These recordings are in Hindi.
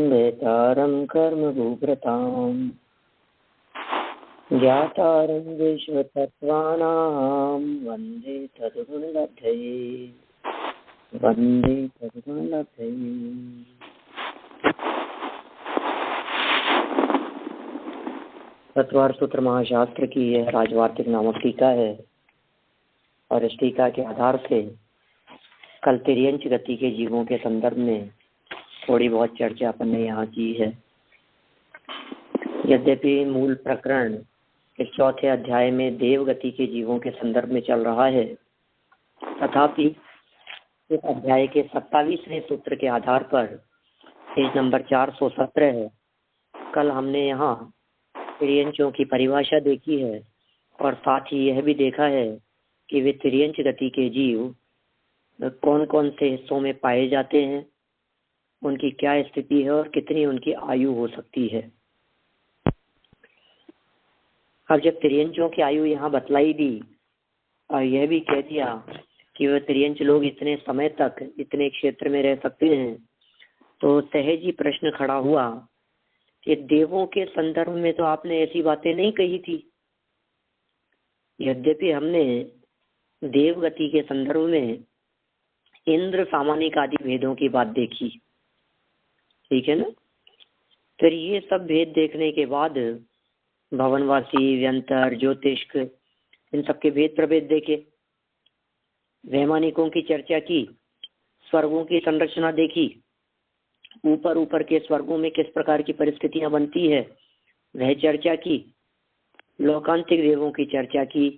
वेतारं कर्मभूभृताम् ज्ञातारं विश्वतत्त्वानां वन्दे तद्गुणलब्धये वन्दे तद्गुणलब्धये। तत्वार सूत्र महाशास्त्र की यह राजवार्तिक नामक टीका है और इस टीका के आधार से कल तिर्यंच गति के जीवों के संदर्भ में थोड़ी बहुत चर्चा अपन ने यहाँ की है। यद्यपि मूल प्रकरण इस चौथे अध्याय में देव गति के जीवों के संदर्भ में चल रहा है, तथापि इस अध्याय के 27वें सूत्र के आधार पर पेज नंबर 417 है। कल हमने यहाँ तिर्यंचों की परिभाषा देखी है और साथ ही यह भी देखा है कि वे तिर्यंच गति के जीव कौन कौन से हिस्सों में पाए जाते हैं, उनकी क्या स्थिति है और कितनी उनकी आयु हो सकती है। अब जब तिर्यंचों की आयु यहाँ बतलाई दी और यह भी कह दिया कि वह तिर्यंच लोग इतने समय तक इतने क्षेत्र में रह सकते हैं, तो सहज ही प्रश्न खड़ा हुआ कि देवों के संदर्भ में तो आपने ऐसी बातें नहीं कही थी। यद्यपि हमने देवगति के संदर्भ में इंद्र सामानिक आदि भेदों की बात देखी, ठीक है ना। फिर ये सब भेद देखने के बाद भवनवासी, व्यंतर, ज्योतिष्क, इन सबके भेद प्रभेद देखे, वैमानिकों की चर्चा की, स्वर्गों की संरचना देखी, ऊपर ऊपर के स्वर्गों में किस प्रकार की परिस्थितियां बनती है वह चर्चा की, लोकांतिक देवों की चर्चा की,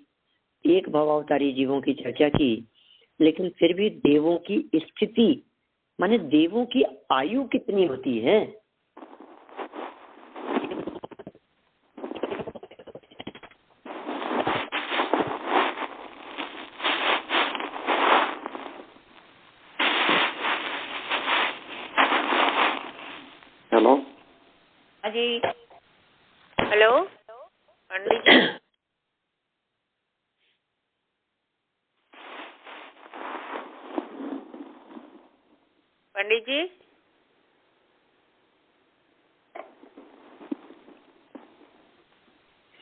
एक भवावतारी जीवों की चर्चा की। लेकिन फिर भी देवों की स्थिति माने देवों की आयु कितनी होती है, हेलो जी, हेलो पंडित जी, पंडित जी,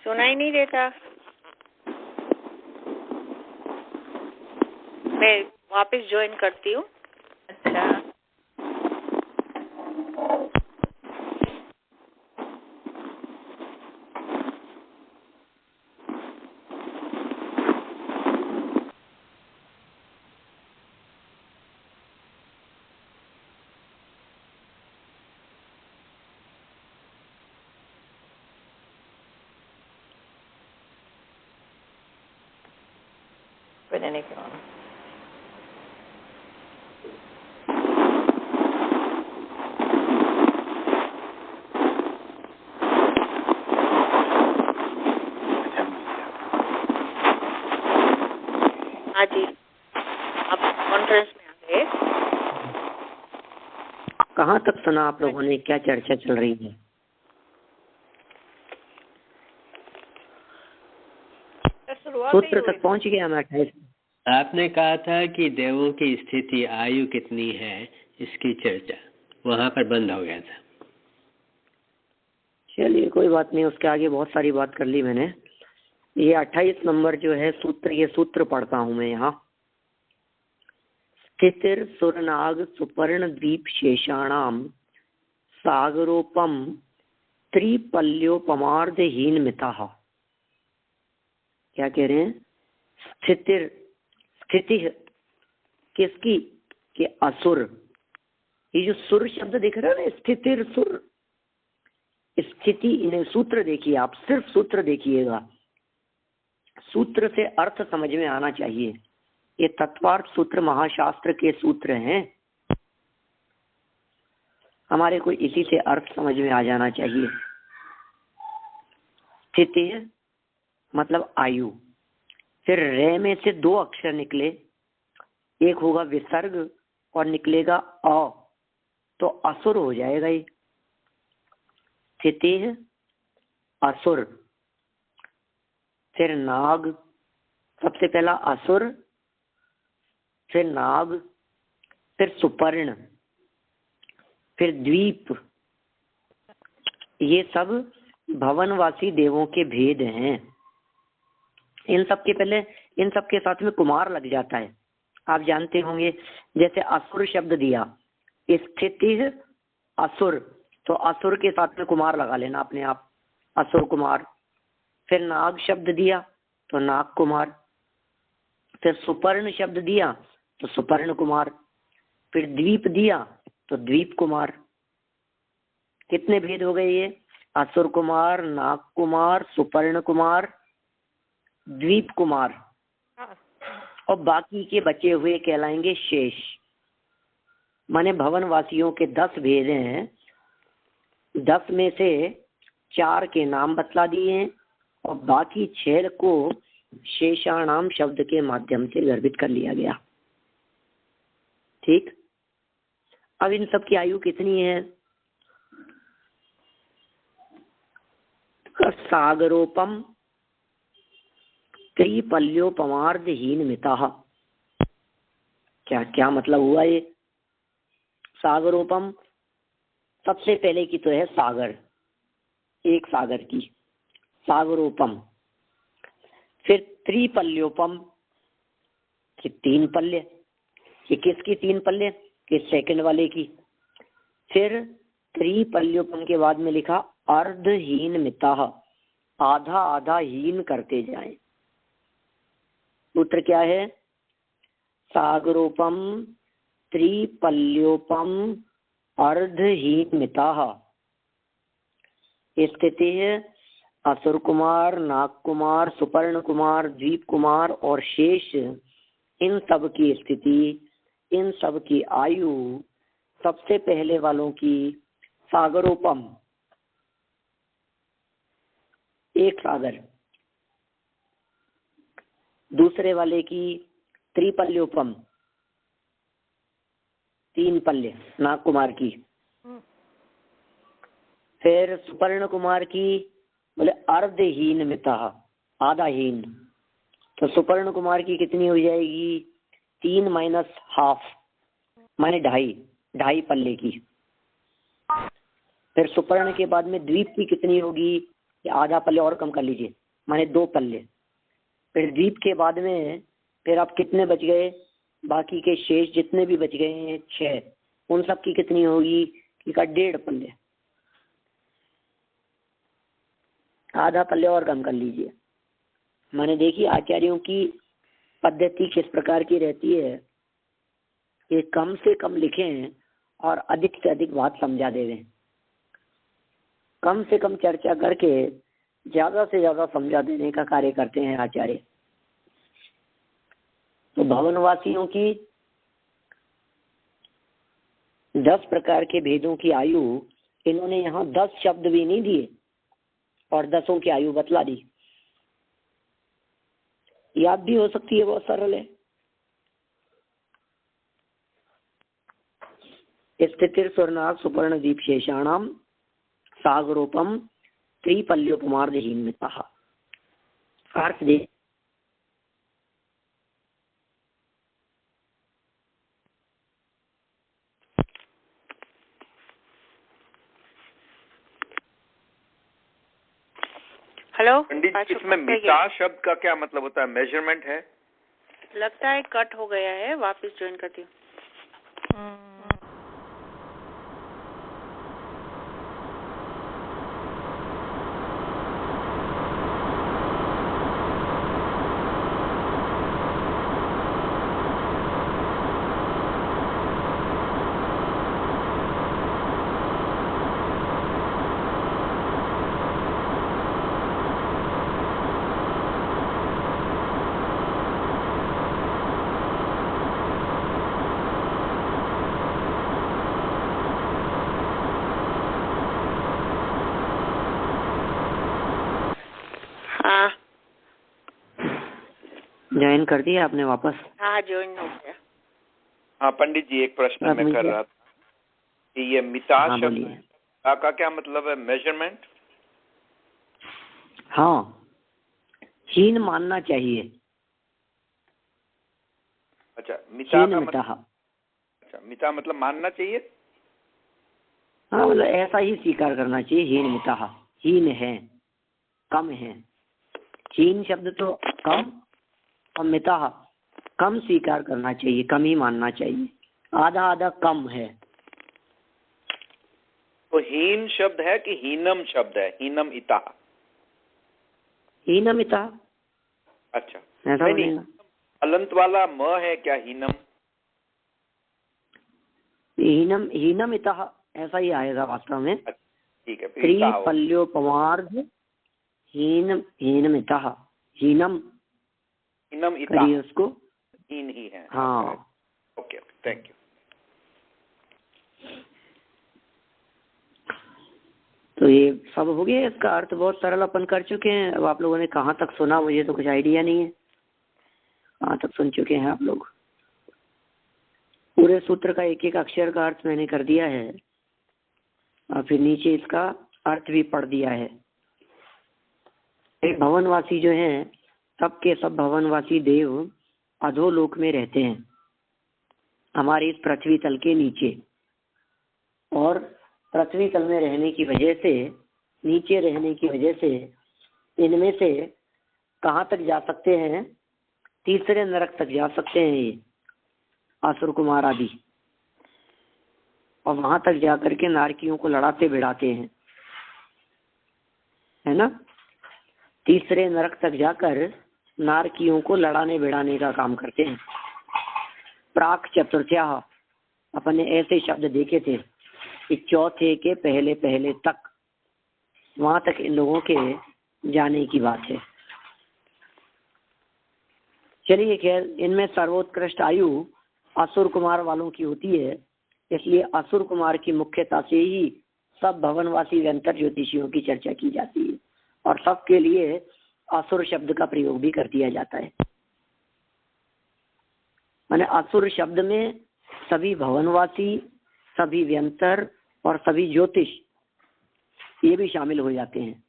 सुनाई नहीं देता। मैं वापस ज्वाइन करती हूँ। अच्छा, पता नहीं क्यों। हाँ जी, आप कॉन्फ्रेंस में आ गए। कहाँ तक सुना आप लोगों ने, क्या चर्चा चल रही है? सूत्र तक पहुँच गया मैं 28। आपने कहा था कि देवों की स्थिति आयु कितनी है, इसकी चर्चा वहां पर बंद हो गया था। चलिए कोई बात नहीं, उसके आगे बहुत सारी बात कर ली मैंने। ये 28 नंबर जो है सूत्र, ये सूत्र पढ़ता हूं मैं यहाँ। स्थितिर सुरनाग सुपर्ण द्वीप शेषाणाम सागरोपम त्रिपल्योपमार्धहीन मिताः। क्या कह रहे हैं? स्थितिर, स्थिति किसकी? कि असुर। ये जो सुर शब्द दिख रहा है ना, स्थितिर सुर, स्थिति, इन्हें सूत्र देखिए आप, सिर्फ सूत्र देखिएगा, सूत्र से अर्थ समझ में आना चाहिए। ये तत्वार्थ सूत्र महाशास्त्र के सूत्र हैं, हमारे को इसी से अर्थ समझ में आ जाना चाहिए। स्थिति मतलब आयु, फिर रे में से दो अक्षर निकले, एक होगा विसर्ग और निकलेगा अ, तो असुर हो जाएगा ये। स्थिति असुर, फिर नाग, सबसे पहला असुर, फिर नाग, फिर सुपर्ण, फिर द्वीप, ये सब भवनवासी देवों के भेद हैं। इन सब के साथ में कुमार लग जाता है। आप जानते होंगे, जैसे असुर शब्द दिया, स्थिति असुर, तो असुर के साथ में कुमार लगा लेना अपने आप, असुर कुमार। फिर नाग शब्द दिया तो नाग कुमार। फिर सुपर्ण शब्द दिया तो सुपर्ण कुमार। फिर द्वीप दिया तो द्वीप कुमार। कितने भेद हो गए ये? असुर कुमार, नाग कुमार, सुपर्ण कुमार, द्वीप कुमार, और बाकी के बचे हुए कहलाएंगे शेष। माने भवनवासियों के 10 भेद हैं, 10 में से 4 के नाम बतला दिए हैं और बाकी 6 को शेषाणाम शब्द के माध्यम से गर्भित कर लिया गया। ठीक, अब इन सब की आयु कितनी है? सागरोपम त्रिपल्योपमार्धहीन मिता। क्या क्या मतलब हुआ ये? सागरोपम, सबसे पहले की तो है सागर, एक सागर की, सागरोपम। फिर त्रिपल्योपम, कि 3 पल्ले, कि किसकी 3 पल्ले? कि सेकंड वाले की। फिर त्रिपल्योपम के बाद में लिखा अर्धहीन मिता, आधा आधा हीन करते जाए। सूत्र क्या है? सागरोपम त्रिपल्योपम अर्धहीन मिता। स्थिति है असुर कुमार, नाग कुमार, सुपर्ण कुमार, द्वीप कुमार और शेष, इन सब की स्थिति, इन सब की आयु, सबसे पहले वालों की सागरोपम, एक सागर, दूसरे वाले की त्रिपल्योपम, 3 पल्ले नाग कुमार की। फिर सुपर्ण कुमार की बोले अर्धहीन मिता, आधा हीन, तो सुपर्ण कुमार की कितनी हो जाएगी? 3 माइनस हाफ, माने 2.5 पल्ले की। फिर सुपर्ण के बाद में द्वीप की कितनी होगी? आधा पल्ले और कम कर लीजिए, माने 2 पल्ले। फिर द्वीप के बाद में फिर आप कितने बच गए? बाकी के शेष जितने भी बच गए हैं 6, उन सब की कितनी होगी? कि 1.5 पल्ले, आधा पल्ले और कम कर लीजिए। मैंने देखी आचार्यों की पद्धति किस प्रकार की रहती है कि कम से कम लिखें और अधिक से अधिक बात समझा देवें। कम से कम चर्चा करके ज्यादा से ज्यादा समझा देने का कार्य करते हैं आचार्य। तो भवनवासियों की 10 प्रकार के भेदों की आयु इन्होंने यहाँ 10 शब्द भी नहीं दिए और 10 की आयु बतला दी। याद भी हो सकती है, बहुत सरल है। स्थितिर स्वर्णाग सुपर्ण दीप शेषाणाम सागरोपम त्रिपल्योपमार्धहीन मिता। अर्थ दे। हेलो पंडित जी, इसमें मिता शब्द का क्या मतलब होता है? मेजरमेंट है? लगता है कट हो गया है, वापस ज्वाइन करती हूँ। ज्वाइन कर दिया आपने वापस? हाँ, ज्वाइन हो गया। हाँ पंडित जी, एक प्रश्न मैं कर रहा था कि ये मिता शब्द का क्या मतलब है? मेजरमेंट? हाँ, हीन मानना चाहिए। अच्छा, मिता का मिता। अच्छा, मिता मतलब मानना चाहिए। हाँ मतलब ऐसा ही स्वीकार करना चाहिए। हीन मिता, हीन है, कम है। हीन शब्द तो कम, और मिता कम स्वीकार करना चाहिए, कम ही मानना चाहिए। आधा आधा कम है। तो हीन शब्द है कि हीनम शब्द है? हीनम इता, हीनम इता। अच्छा ऐसा नहीं, अलंत वाला म है क्या हीनम? हीनम, हीनम इता ऐसा ही आएगा वास्तव में। ठीक है, स्त्री पल्योपमार्ध हीन, हीनम इता, हीनम हीनम इता करिए उसको, हीन ही है। हाँ ओके, थैंक यू। तो ये सब हो गया। इसका अर्थ बहुत सरल अपन कर चुके हैं। अब आप लोगों ने कहाँ तक सुना मुझे तो कुछ आइडिया नहीं है, कहाँ तक सुन चुके हैं आप लोग। पूरे सूत्र का एक एक अक्षर का अर्थ मैंने कर दिया है, और फिर नीचे इसका अर्थ भी पढ़ दिया है। एक भवनवासी जो हैं, सबके सब भवनवासी देव अधोलोक में रहते हैं, हमारी इस पृथ्वी तल के नीचे। और पृथ्वी तल में रहने की वजह से, नीचे रहने की वजह से, इनमें से कहाँ तक जा सकते हैं? तीसरे नरक तक जा सकते हैं ये असुर कुमार आदि, और वहां तक जाकर के नारकियों को लड़ाते भिड़ाते हैं, है ना। तीसरे नरक तक जाकर नारकियों को लड़ाने भिड़ाने का काम करते हैं। प्राक चतुर्थ्या, अपन ने ऐसे शब्द देखे थे कि चौथे के पहले पहले तक, वहां तक इन लोगों के जाने की बात है। चलिए खैर, इनमें सर्वोत्कृष्ट आयु असुर कुमार वालों की होती है, इसलिए असुर कुमार की मुख्यता से ही सब भवनवासी व्यंतर ज्योतिषियों की चर्चा की जाती है, और सबके लिए असुर शब्द का प्रयोग भी कर दिया जाता है। माने असुर शब्द में सभी भवनवासी, सभी व्यंतर और सभी ज्योतिष ये भी शामिल हो जाते हैं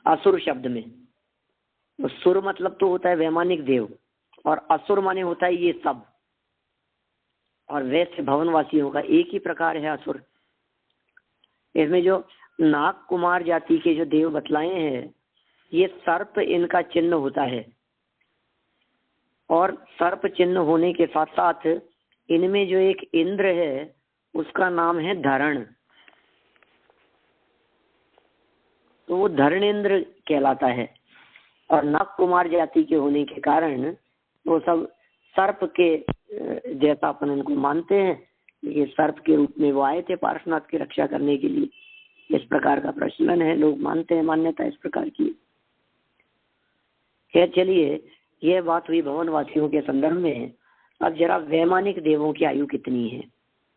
असुर शब्द में। तो सुर मतलब तो होता है वैमानिक देव, और असुर माने होता है ये सब। और वैसे भवनवासियों का एक ही प्रकार है असुर। इसमें जो नाग कुमार जाति के जो देव बतलाए हैं, ये सर्प इनका चिन्ह होता है, और सर्प चिन्ह होने के साथ साथ इनमें जो एक इंद्र है उसका नाम है धरण, तो वो धरणेन्द्र कहलाता है। और नाग कुमार जाति के होने के कारण वो सब सर्प के जैसा अपन उनको मानते हैं। ये सर्प के रूप में वो आए थे पार्श्वनाथ की रक्षा करने के लिए, इस प्रकार का प्रचलन है, लोग मानते हैं, मान्यता इस प्रकार की। खैर चलिए, यह बात हुई भवनवासियों के संदर्भ में। अब जरा वैमानिक देवों की आयु कितनी है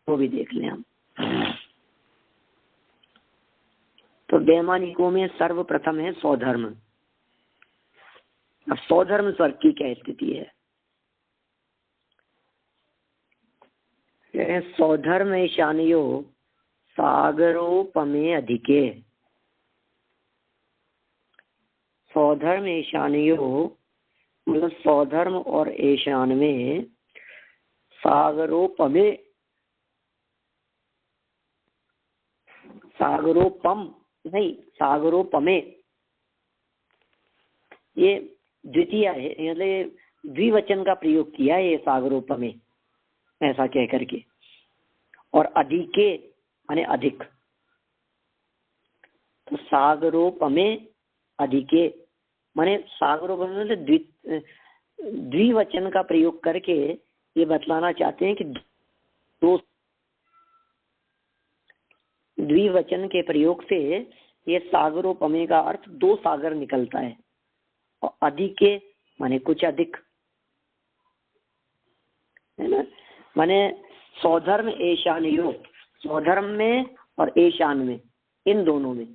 वो भी देख लें हम। तो वैमानिकों में सर्वप्रथम है सौधर्म। अब सौधर्म स्वर्ग की क्या स्थिति है? सौधर्म ईशानियो सागरोपमे अधिके। सौधर्म ईशानियो मतलब सौधर्म और ईशान में सागरोपमे, सागरोपम नहीं, सागरोपमे ये द्वितीय है, मतलब द्विवचन का प्रयोग किया है ये सागरोपमे ऐसा कह करके। और अधिके माने अधिक, तो सागरोपमे अधिके माने सागरोपमे मतलब द्विवचन का प्रयोग करके ये बतलाना चाहते हैं कि दो, द्विवचन के प्रयोग से ये सागरोपमे का अर्थ दो सागर निकलता है। और अधिके माने कुछ अधिक, है ना। माने सौधर्म ईशान योग, सौधर्म में और ईशान में, इन दोनों में,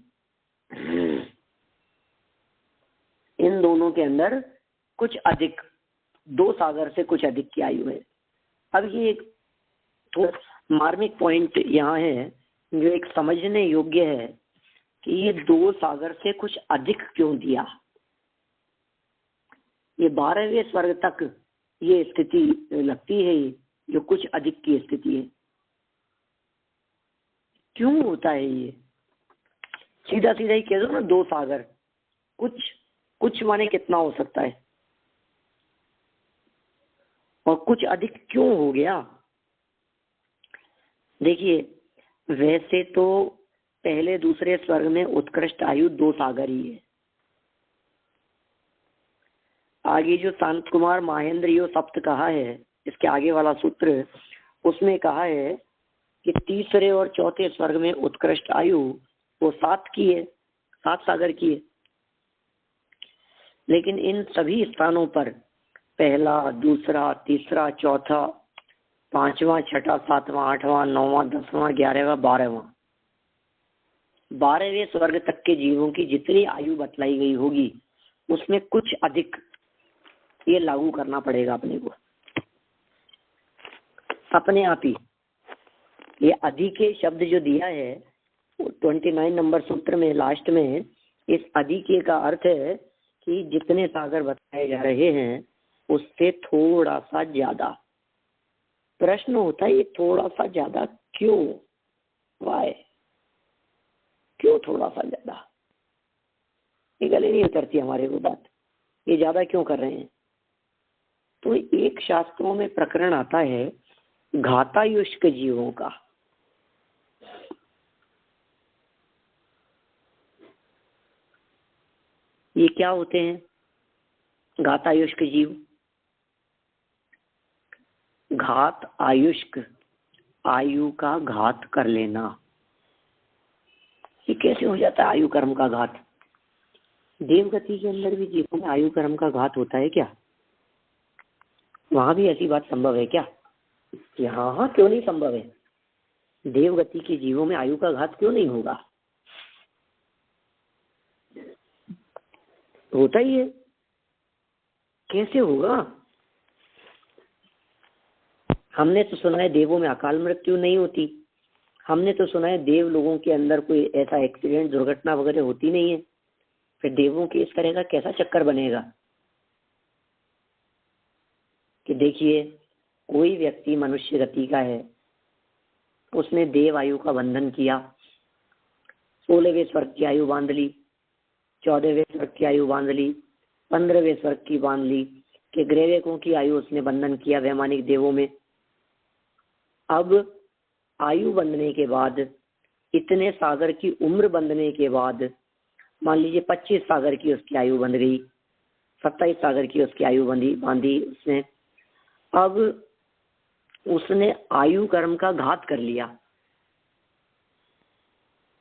इन दोनों के अंदर कुछ अधिक, दो सागर से कुछ अधिक की आयु है। अब ये एक तो मार्मिक पॉइंट यहाँ है जो एक समझने योग्य है कि ये दो सागर से कुछ अधिक क्यों दिया। ये 12वें स्वर्ग तक ये स्थिति लगती है जो कुछ अधिक की स्थिति है। क्यों होता है ये? सीधा सीधा ही कह दो ना, दो सागर। कुछ माने कितना हो सकता है, और कुछ अधिक क्यों हो गया? देखिए, वैसे तो पहले दूसरे स्वर्ग में उत्कृष्ट आयु दो सागर ही है। आगे जो शांत कुमार महेंद्र यो सप्त कहा है, इसके आगे वाला सूत्र, उसमें कहा है कि तीसरे और चौथे स्वर्ग में उत्कृष्ट आयु वो 7 की है, 7 सागर की है। लेकिन इन सभी स्थानों पर पहला, दूसरा, तीसरा, चौथा, 5वां, 6वां, 7वां, 8वां, 9वां, 10वां, 11वां, 12वां, 12वें स्वर्ग तक के जीवों की जितनी आयु बतलाई गई होगी, उसमें कुछ अधिक ये लागू करना पड़ेगा अपने को, अपने आप ही। ये अधिके शब्द जो दिया है 29 नंबर सूत्र में लास्ट में, इस अधिके का अर्थ है कि जितने सागर बताए जा रहे हैं उससे थोड़ा सा ज्यादा। प्रश्न होता है ये थोड़ा सा ज्यादा क्यों? वाय? क्यों थोड़ा सा ज्यादा? ये गले नहीं उतरती हमारे को बात, ये ज्यादा क्यों कर रहे हैं? तो एक शास्त्रों में प्रकरण आता है घातायुष्क जीवों का। ये क्या होते हैं घातायुष्क जीव? घात आयुष्क, आयु का घात कर लेना। ये कैसे हो जाता है आयु कर्म का घात? देवगति के अंदर भी जीवों में आयु कर्म का घात होता है क्या? वहां भी ऐसी बात संभव है क्या? हाँ, क्यों नहीं संभव है? देवगति के जीवों में आयु का घात क्यों नहीं होगा? होता ही है। कैसे होगा? हमने तो सुना है देवों में अकाल मृत्यु नहीं होती, हमने तो सुना है देव लोगों के अंदर कोई ऐसा एक्सीडेंट, दुर्घटना वगैरह होती नहीं है। फिर देवों के इस तरह का कैसा चक्कर बनेगा कि देखिए कोई व्यक्ति मनुष्य गति का है, उसने देव आयु का बंधन किया, 16वें स्वर्ग की आयु बांध ली, 14वें स्वर्ग की आयु बांध ली, 15वें स्वर्ग की बांध ली, कि ग्रहवेकों की आयु उसने बंधन किया वैमानिक देवों में। अब आयु बंधने के बाद, इतने सागर की उम्र बंधने के बाद, मान लीजिए 25 सागर की उसकी आयु बंध गई, 27 सागर की उसकी आयु बांधी उसने। अब उसने आयु कर्म का घात कर लिया।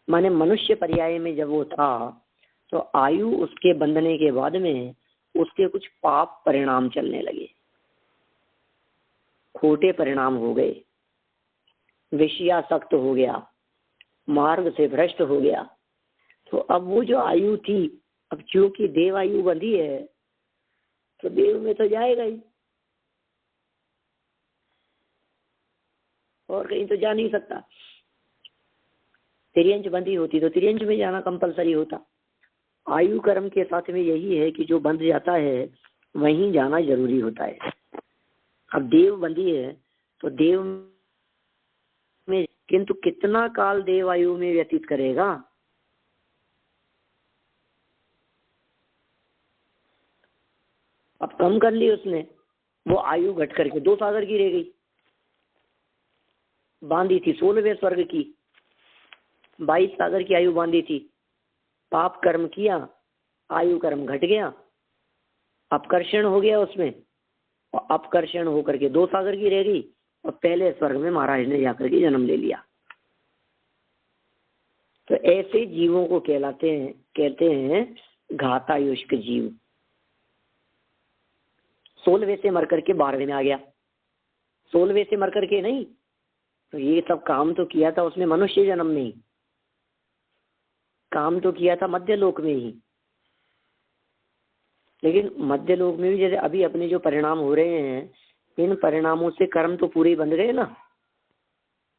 माने मनुष्य पर्याय में जब वो था तो आयु उसके बंधने के बाद में उसके कुछ पाप परिणाम चलने लगे, खोटे परिणाम हो गए, विषयासक्त हो गया, मार्ग से भ्रष्ट हो गया। तो अब वो जो आयु थी, अब चूंकि देव आयु बंधी है तो देव में तो जाएगा ही, और कहीं तो जा नहीं सकता। तिर्यंच बंधी होती तो तिर्यंच में जाना कंपलसरी होता। आयु कर्म के साथ में यही है कि जो बंध जाता है वहीं जाना जरूरी होता है। अब देव बंधी है तो देव में, किंतु कितना काल देव आयु में व्यतीत करेगा? अब कम कर ली उसने, वो आयु घट करके 2 सागर की रह गई। बांधी थी 16वें स्वर्ग की, 22 सागर की आयु बांधी थी, पाप कर्म किया, आयु कर्म घट गया, अपकर्षण हो गया उसमें, और अपकर्षण होकर के 2 सागर की रह गई, और पहले स्वर्ग में महाराज ने जाकर के जन्म ले लिया। तो ऐसे जीवों को कहते हैं घातायुष्क जीव। 16वें से मर करके 12वें में आ गया, 16वें से मर करके नहीं। तो ये सब काम तो किया था उसने मनुष्य जन्म में ही, काम तो किया था मध्य लोक में ही। लेकिन मध्य लोक में भी जैसे अभी अपने जो परिणाम हो रहे हैं, इन परिणामों से कर्म तो पूरे ही बंध गए ना।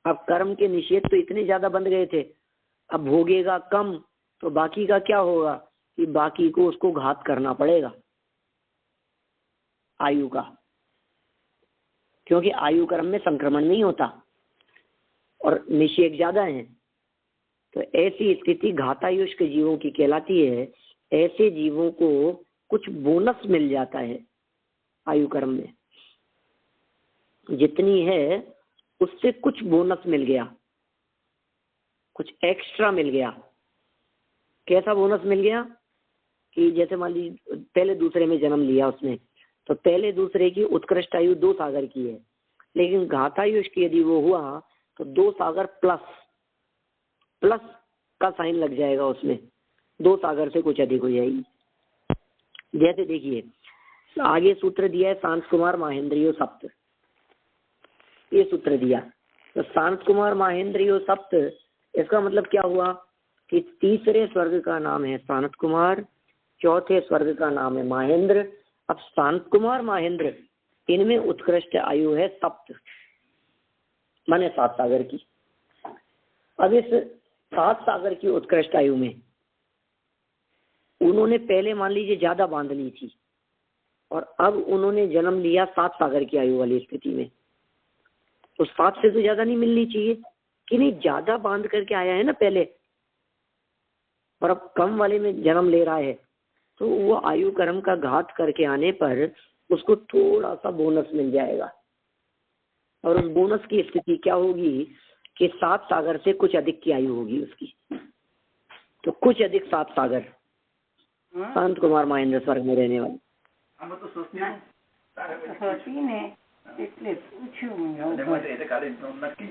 अब कर्म के निषेध तो इतने ज्यादा बंध गए थे, अब भोगेगा कम तो बाकी का क्या होगा कि बाकी को उसको घात करना पड़ेगा आयु का। क्योंकि आयु क्रम में संक्रमण नहीं होता और निषेक ज्यादा है। तो ऐसी स्थिति घातायुष्क जीवों की कहलाती है। ऐसे जीवों को कुछ बोनस मिल जाता है आयु क्रम में, जितनी है उससे कुछ बोनस मिल गया, कुछ एक्स्ट्रा मिल गया। कैसा बोनस मिल गया कि जैसे मान लीजिए पहले दूसरे में जन्म लिया उसने, तो पहले दूसरे की उत्कृष्ट आयु 2 सागर की है, लेकिन घातायुष्क यदि वो हुआ तो 2 सागर प्लस का साइन लग जाएगा उसमें, 2 सागर से कुछ अधिक हो जाएगी। जैसे देखिए आगे सूत्र दिया है शांत कुमार महेंद्रियो सप्त, ये सूत्र दिया। तो शांत कुमार महेंद्रियो सप्त, इसका मतलब क्या हुआ कि तीसरे स्वर्ग का नाम है शांत कुमार, चौथे स्वर्ग का नाम है महेंद्र। अब शांत कुमार महेंद्र, इनमें उत्कृष्ट आयु है सप्त, माने 7 सागर की। अब इस 7 सागर की उत्कृष्ट आयु में उन्होंने पहले मान लीजिए ज्यादा बांध ली थी और अब उन्होंने जन्म लिया 7 सागर की आयु वाली स्थिति में, तो 7 से तो ज्यादा नहीं मिलनी चाहिए कि नहीं, ज्यादा बांध करके आया है ना पहले और अब कम वाले में जन्म ले रहा है, तो वो आयु कर्म का घात करके आने पर उसको थोड़ा सा बोनस मिल जाएगा। और उस बोनस की स्थिति क्या होगी कि 7 सागर से कुछ अधिक की आयु होगी उसकी, तो कुछ अधिक 7 सागर शांत कुमार महेंद्र स्वर्ग में रहने वाले।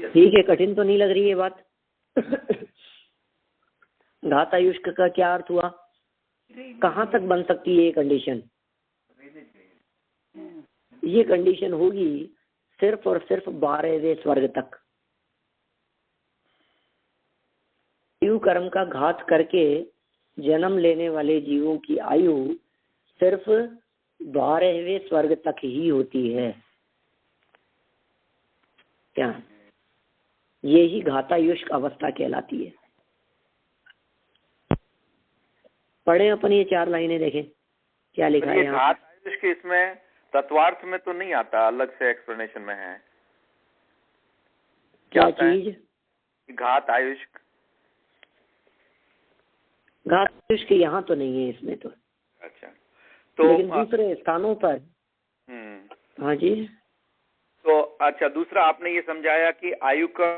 ठीक है, कठिन तो नहीं लग रही है बात। घातायुष्क का क्या अर्थ हुआ, कहाँ तक बन सकती है ये कंडीशन? ये कंडीशन होगी सिर्फ और सिर्फ 12वें स्वर्ग तक। आयु कर्म का घात करके जन्म लेने वाले जीवों की आयु सिर्फ 12वें स्वर्ग तक ही होती है। क्या यही घातायुष्क अवस्था कहलाती है। पढ़े अपन ये 4 लाइनें, देखें क्या लिखा है यहाँ। घातायुष्क इसमें तत्वार्थ में तो नहीं आता, अलग से एक्सप्लेनेशन में है क्या चीज? घातायुष्क, घातायुष्क यहाँ तो नहीं है इसमें तो। अच्छा, तो लेकिन दूसरे स्थानों पर। हाँ जी। तो अच्छा, दूसरा आपने ये समझाया कि आयु का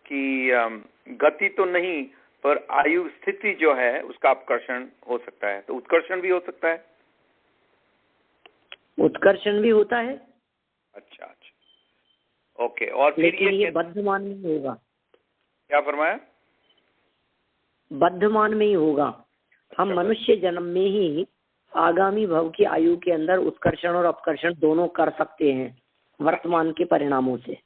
की गति तो नहीं, पर आयु स्थिति जो है उसका अपकर्षण हो सकता है, तो उत्कर्षण भी हो सकता है। उत्कर्षण भी होता है। अच्छा अच्छा, ओके। और फिर लेकिन ये बद्धमान में ही होगा। क्या फरमाया? बद्धमान में ही होगा। हम मनुष्य जन्म में ही आगामी भव की आयु के अंदर उत्कर्षण और अपकर्षण दोनों कर सकते हैं वर्तमान के परिणामों से।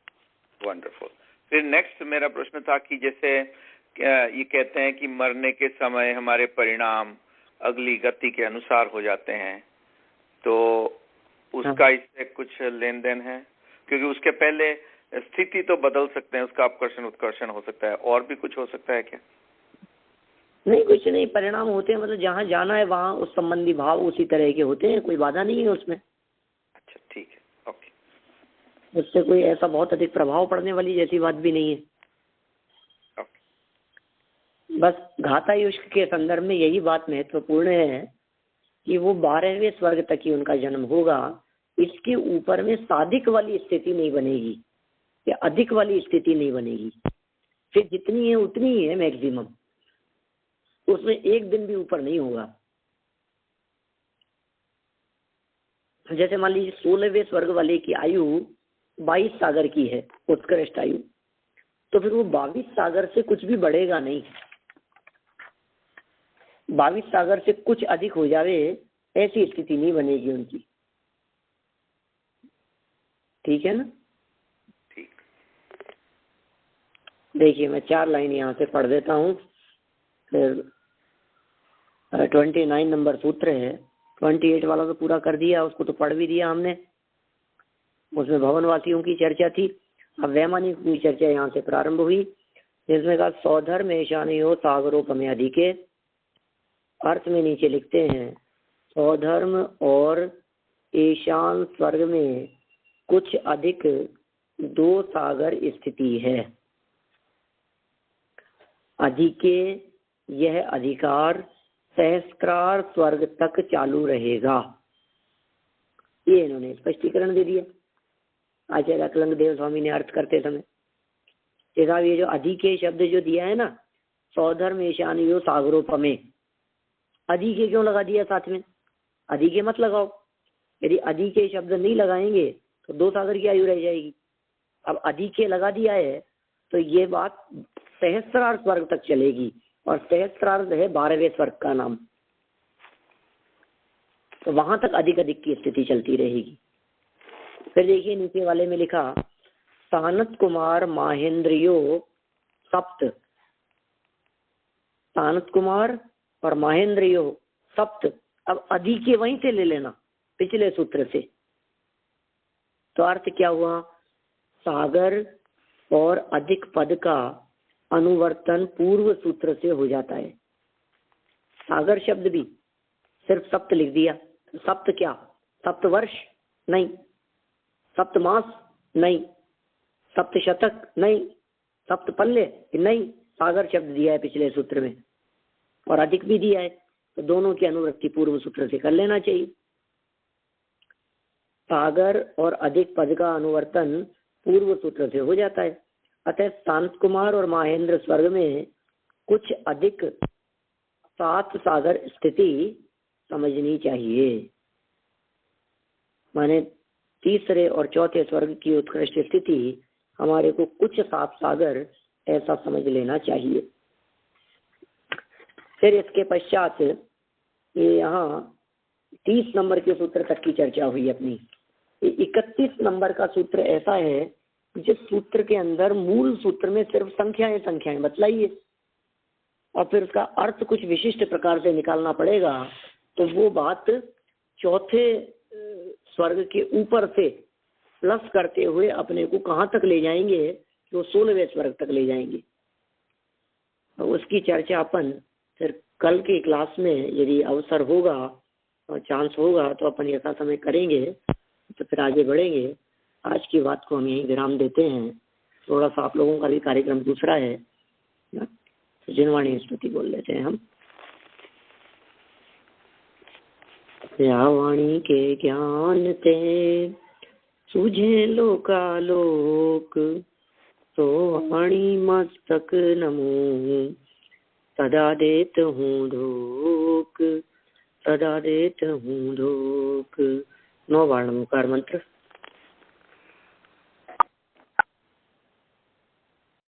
वंडरफुल। फिर नेक्स्ट मेरा प्रश्न था कि जैसे ये कहते हैं कि मरने के समय हमारे परिणाम अगली गति के अनुसार हो जाते हैं, तो उसका इससे कुछ लेन देन है? क्योंकि उसके पहले स्थिति तो बदल सकते हैं, उसका अपकर्षण उत्कर्षण हो सकता है, और भी कुछ हो सकता है क्या? नहीं, कुछ नहीं, परिणाम होते हैं, मतलब जहाँ जाना है वहाँ उस संबंधी भाव उसी तरह के होते हैं, कोई बाधा नहीं है उसमें। अच्छा, ठीक है, ओके। उससे कोई ऐसा बहुत अधिक प्रभाव पड़ने वाली जैसी बात भी नहीं है। बस घातायुष्क के संदर्भ में यही बात महत्वपूर्ण है कि वो 12वें स्वर्ग तक ही उनका जन्म होगा। इसके ऊपर में साधिक वाली स्थिति नहीं बनेगी या अधिक वाली स्थिति नहीं बनेगी। फिर जितनी है उतनी ही है मैक्सिमम, उसमें एक दिन भी ऊपर नहीं होगा। जैसे मान लीजिए 16वें स्वर्ग वाले की आयु 22 सागर की है, उत्कृष्ट आयु, तो फिर वो 22 सागर से कुछ भी बढ़ेगा नहीं। 22 सागर से कुछ अधिक हो जावे ऐसी स्थिति नहीं बनेगी उनकी। ठीक है ना? ठीक। देखिए मैं 4 लाइन यहाँ से पढ़ देता हूँ। फिर 29 नंबर सूत्र है, 28 वाला तो पूरा कर दिया, उसको तो पढ़ भी दिया हमने। उसमें भवनवासियों की चर्चा थी। अब वैमानिक की चर्चा यहाँ से प्रारंभ हुई, जिसमें कहा सौधर्म ईशानियो सागरोपमे अधिके। अर्थ में नीचे लिखते हैं, सौधर्म और ईशान स्वर्ग में कुछ अधिक दो सागर स्थिति है। अधिके यह अधिकार सहस्त्रार स्वर्ग तक चालू रहेगा। ये इन्होंने स्पष्टीकरण दे दिया आचार्य अकलंग देव स्वामी ने अर्थ करते समय। जैसा ये जो अधिके शब्द जो दिया है ना, सौधर्म ईशानियो सागरोपमे, अधिके क्यों लगा दिया साथ में? अधिके मत लगाओ। यदि अधिके शब्द नहीं लगाएंगे तो दो सागर की आयु रह जाएगी। अब अधिके लगा दिया है तो ये बात सहस्त्रार स्वर्ग तक चलेगी, और सहस्त्रार्थ है 12वें स्वर्ग का नाम, तो वहां तक अधिक अधिक की स्थिति चलती रहेगी। फिर देखिए नीचे वाले में लिखा सानत कुमार माहेंद्रियो सप्त, सानत कुमार और माहेंद्रियो सप्त। अब अधिके वहीं से ले लेना पिछले सूत्र से, तो अर्थ क्या हुआ? सागर और अधिक पद का अनुवर्तन पूर्व सूत्र से हो जाता है। सागर शब्द भी सिर्फ सप्त लिख दिया, सप्त क्या? सप्त वर्ष नहीं, सप्त मास नहीं, सप्त शतक नहीं, सप्त पल्ले नहीं, सागर शब्द दिया है पिछले सूत्र में और अधिक भी दिया है, तो दोनों की अनुवृत्ति पूर्व सूत्र से कर लेना चाहिए। सागर और अधिक पद का अनुवर्तन पूर्व सूत्र से हो जाता है। अतः शांत कुमार और महेंद्र स्वर्ग में कुछ अधिक 7 सागर स्थिति समझनी चाहिए। माने तीसरे और चौथे स्वर्ग की उत्कृष्ट स्थिति हमारे को कुछ 7 सागर ऐसा समझ लेना चाहिए। फिर इसके पश्चात ये यहाँ 30 नंबर के सूत्र तक की चर्चा हुई अपनी। 31 नंबर का सूत्र ऐसा है जिस सूत्र के अंदर मूल सूत्र में सिर्फ संख्याएं बतलाइए और फिर उसका अर्थ कुछ विशिष्ट प्रकार से निकालना पड़ेगा, तो वो बात चौथे स्वर्ग के ऊपर से प्लस करते हुए अपने को कहाँ तक ले जाएंगे? वो 16वें स्वर्ग तक ले जाएंगे। तो उसकी चर्चा अपन फिर कल की क्लास में यदि अवसर होगा और चांस होगा तो अपन ऐसा समय करेंगे, तो फिर आगे बढ़ेंगे। आज की बात को हम यहीं विराम देते हैं। थोड़ा सा आप लोगों का भी कार्यक्रम दूसरा है, जिनवाणी स्तुति बोल लेते हैं हम। या वाणी के ज्ञान ते सूझे लोकालोक, तो वाणी मस्तक नमो सदा देत हूँ ढोक, सदा देत हूँ ढोक। 9 बार नमोकार मंत्र।